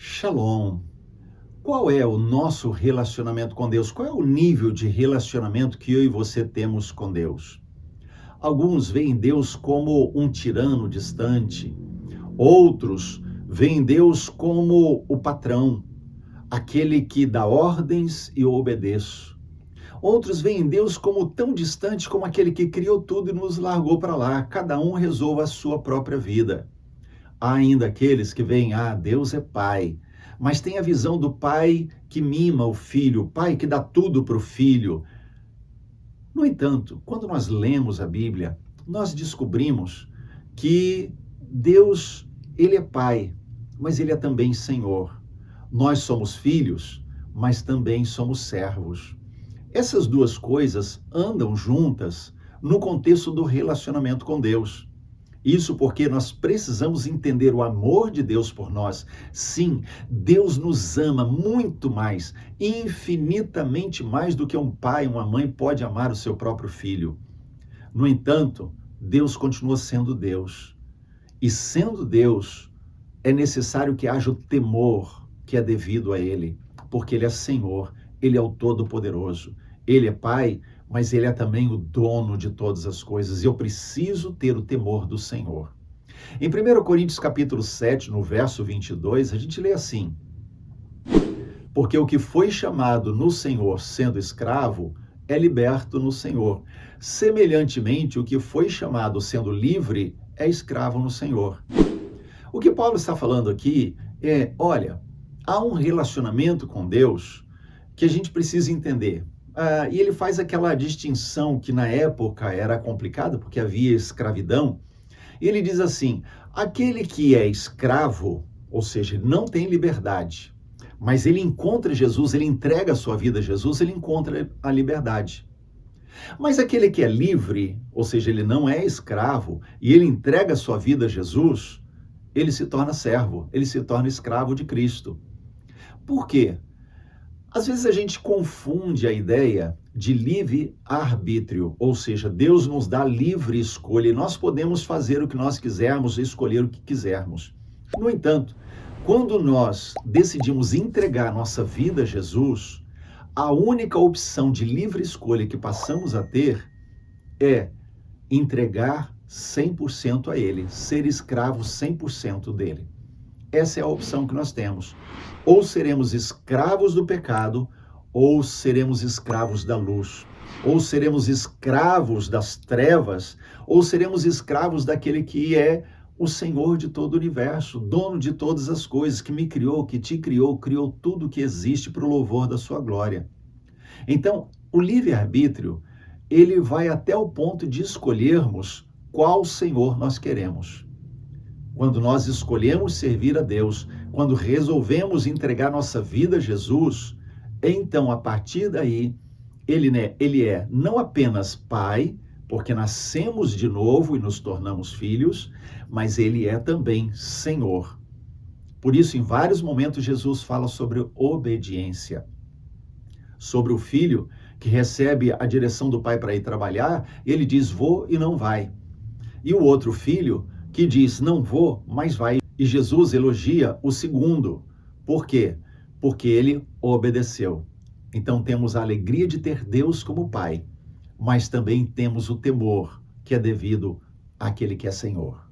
Shalom. Qual é o nosso relacionamento com Deus? Qual é o nível de relacionamento que eu e você temos com Deus? Alguns veem Deus como um tirano distante, outros veem Deus como o patrão, aquele que dá ordens e eu obedeço. Outros veem Deus como tão distante como aquele que criou tudo e nos largou para lá, cada um resolva a sua própria vida. Há ainda aqueles que veem, Deus é pai, mas tem a visão do pai que mima o filho, o pai que dá tudo para o filho. No entanto, quando nós lemos a Bíblia, nós descobrimos que Deus, ele é pai, mas ele é também Senhor. Nós somos filhos, mas também somos servos. Essas duas coisas andam juntas no contexto do relacionamento com Deus. Isso porque nós precisamos entender o amor de Deus por nós. Sim, Deus nos ama muito mais, infinitamente mais do que um pai, uma mãe pode amar o seu próprio filho. No entanto, Deus continua sendo Deus. E sendo Deus, é necessário que haja o temor que é devido a Ele, porque Ele é Senhor, Ele é o Todo-Poderoso. Ele é Pai, mas Ele é também o dono de todas as coisas. E eu preciso ter o temor do Senhor. Em 1 Coríntios capítulo 7, no verso 22, a gente lê assim: porque o que foi chamado no Senhor sendo escravo, é liberto no Senhor. Semelhantemente, o que foi chamado sendo livre, é escravo no Senhor. O que Paulo está falando aqui é, olha, há um relacionamento com Deus que a gente precisa entender. E ele faz aquela distinção que na época era complicada, porque havia escravidão. E ele diz assim, aquele que é escravo, ou seja, ele não tem liberdade, mas ele encontra Jesus, ele entrega a sua vida a Jesus, ele encontra a liberdade. Mas aquele que é livre, ou seja, ele não é escravo, e ele entrega a sua vida a Jesus, ele se torna servo, ele se torna escravo de Cristo. Por quê? Às vezes a gente confunde a ideia de livre-arbítrio, ou seja, Deus nos dá livre escolha e nós podemos fazer o que nós quisermos, escolher o que quisermos. No entanto, quando nós decidimos entregar nossa vida a Jesus, a única opção de livre escolha que passamos a ter é entregar 100% a Ele, ser escravo 100% dele. Essa é a opção que nós temos. Ou seremos escravos do pecado, ou seremos escravos da luz. Ou seremos escravos das trevas, ou seremos escravos daquele que é o Senhor de todo o universo, dono de todas as coisas, que me criou, que te criou, criou tudo que existe para o louvor da sua glória. Então, o livre-arbítrio, ele vai até o ponto de escolhermos qual Senhor nós queremos. Quando nós escolhemos servir a Deus, quando resolvemos entregar nossa vida a Jesus, então, a partir daí, ele é não apenas Pai, porque nascemos de novo e nos tornamos filhos, mas Ele é também Senhor. Por isso, em vários momentos, Jesus fala sobre obediência. Sobre o filho que recebe a direção do pai para ir trabalhar, ele diz, vou e não vai. E o outro filho que diz, não vou, mas vai. E Jesus elogia o segundo. Por quê? Porque ele obedeceu. Então temos a alegria de ter Deus como Pai, mas também temos o temor que é devido àquele que é Senhor.